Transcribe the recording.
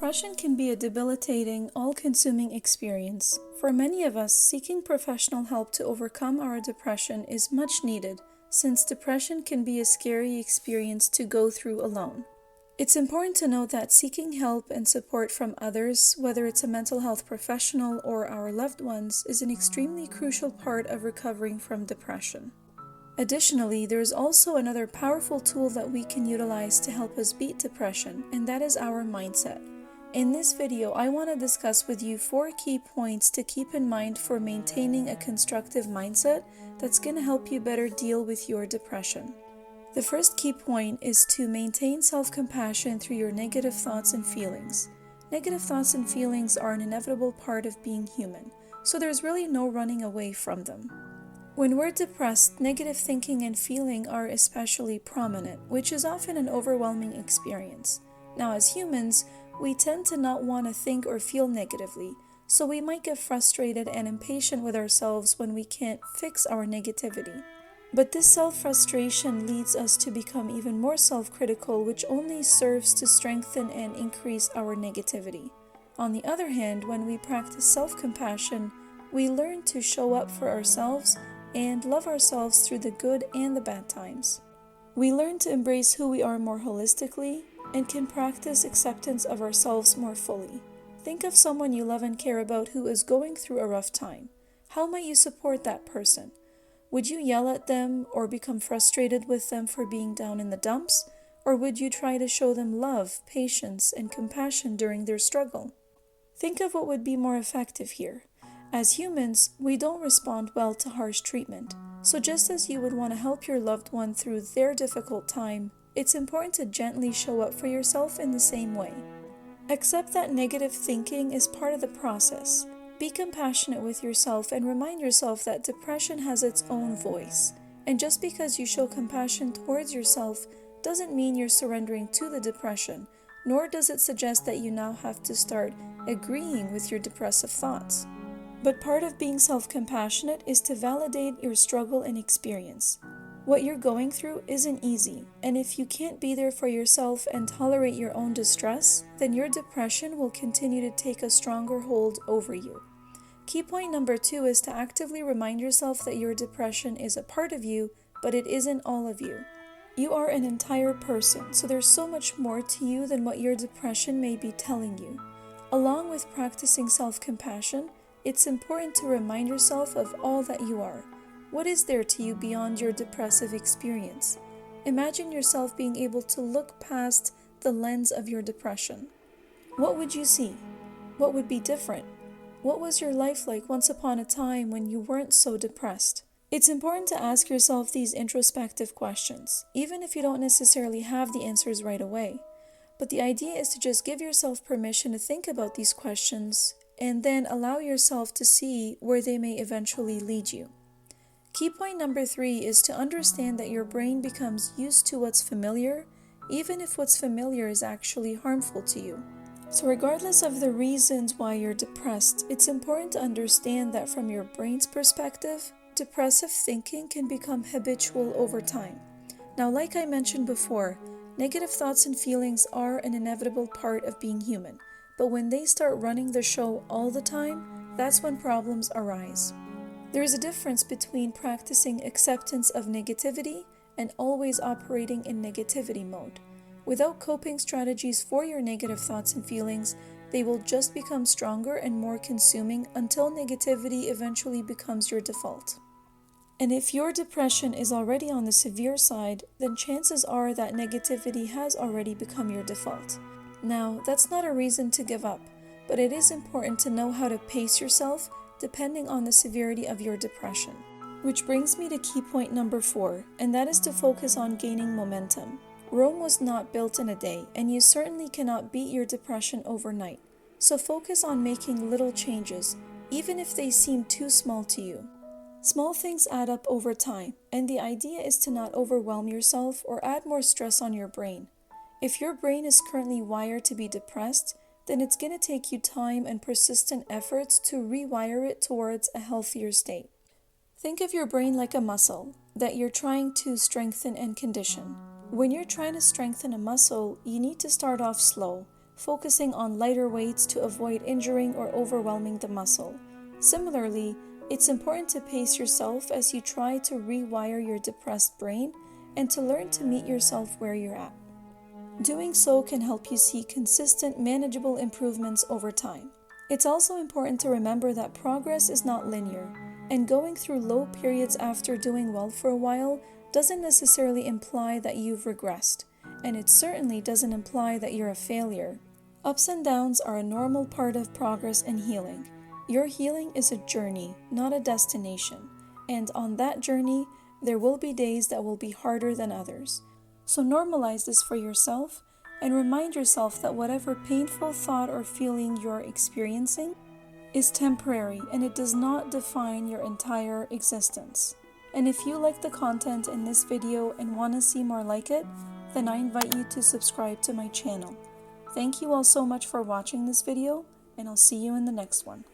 Depression can be a debilitating, all-consuming experience. For many of us, seeking professional help to overcome our depression is much needed, since depression can be a scary experience to go through alone. It's important to note that seeking help and support from others, whether it's a mental health professional or our loved ones, is an extremely crucial part of recovering from depression. Additionally, there is also another powerful tool that we can utilize to help us beat depression, and that is our mindset. In this video, I want to discuss with you 4 key points to keep in mind for maintaining a constructive mindset that's going to help you better deal with your depression. The first key point is to maintain self-compassion through your negative thoughts and feelings. Negative thoughts and feelings are an inevitable part of being human, so there's really no running away from them. When we're depressed, negative thinking and feeling are especially prominent, which is often an overwhelming experience. Now, as humans, we tend to not want to think or feel negatively, so we might get frustrated and impatient with ourselves when we can't fix our negativity. But this self-frustration leads us to become even more self-critical, which only serves to strengthen and increase our negativity. On the other hand, when we practice self-compassion, we learn to show up for ourselves and love ourselves through the good and the bad times. We learn to embrace who we are more holistically and can practice acceptance of ourselves more fully. Think of someone you love and care about who is going through a rough time. How might you support that person? Would you yell at them or become frustrated with them for being down in the dumps? Or would you try to show them love, patience, and compassion during their struggle? Think of what would be more effective here. As humans, we don't respond well to harsh treatment. So just as you would want to help your loved one through their difficult time, it's important to gently show up for yourself in the same way. Accept that negative thinking is part of the process. Be compassionate with yourself and remind yourself that depression has its own voice. And just because you show compassion towards yourself doesn't mean you're surrendering to the depression, nor does it suggest that you now have to start agreeing with your depressive thoughts. But part of being self-compassionate is to validate your struggle and experience. What you're going through isn't easy, and if you can't be there for yourself and tolerate your own distress, then your depression will continue to take a stronger hold over you. Key point number 2 is to actively remind yourself that your depression is a part of you, but it isn't all of you. You are an entire person, so there's so much more to you than what your depression may be telling you. Along with practicing self-compassion, it's important to remind yourself of all that you are. What is there to you beyond your depressive experience? Imagine yourself being able to look past the lens of your depression. What would you see? What would be different? What was your life like once upon a time when you weren't so depressed? It's important to ask yourself these introspective questions, even if you don't necessarily have the answers right away. But the idea is to just give yourself permission to think about these questions and then allow yourself to see where they may eventually lead you. Key point number 3 is to understand that your brain becomes used to what's familiar, even if what's familiar is actually harmful to you. So regardless of the reasons why you're depressed, it's important to understand that from your brain's perspective, depressive thinking can become habitual over time. Now, like I mentioned before, negative thoughts and feelings are an inevitable part of being human. But when they start running the show all the time, that's when problems arise. There is a difference between practicing acceptance of negativity and always operating in negativity mode. Without coping strategies for your negative thoughts and feelings, they will just become stronger and more consuming until negativity eventually becomes your default. And if your depression is already on the severe side, then chances are that negativity has already become your default. Now, that's not a reason to give up, but it is important to know how to pace yourself depending on the severity of your depression. Which brings me to key point number 4, and that is to focus on gaining momentum. Rome was not built in a day, and you certainly cannot beat your depression overnight. So focus on making little changes, even if they seem too small to you. Small things add up over time, and the idea is to not overwhelm yourself or add more stress on your brain. If your brain is currently wired to be depressed, then it's going to take you time and persistent efforts to rewire it towards a healthier state. Think of your brain like a muscle that you're trying to strengthen and condition. When you're trying to strengthen a muscle, you need to start off slow. focusing on lighter weights to avoid injuring or overwhelming the muscle. Similarly, it's important to pace yourself as you try to rewire your depressed brain and to learn to meet yourself where you're at. Doing so can help you see consistent, manageable improvements over time. It's also important to remember that progress is not linear, and going through low periods after doing well for a while doesn't necessarily imply that you've regressed, and it certainly doesn't imply that you're a failure. Ups and downs are a normal part of progress and healing. Your healing is a journey, not a destination, and on that journey, there will be days that will be harder than others. So normalize this for yourself and remind yourself that whatever painful thought or feeling you're experiencing is temporary and it does not define your entire existence. And if you like the content in this video and want to see more like it, then I invite you to subscribe to my channel. Thank you all so much for watching this video, and I'll see you in the next one.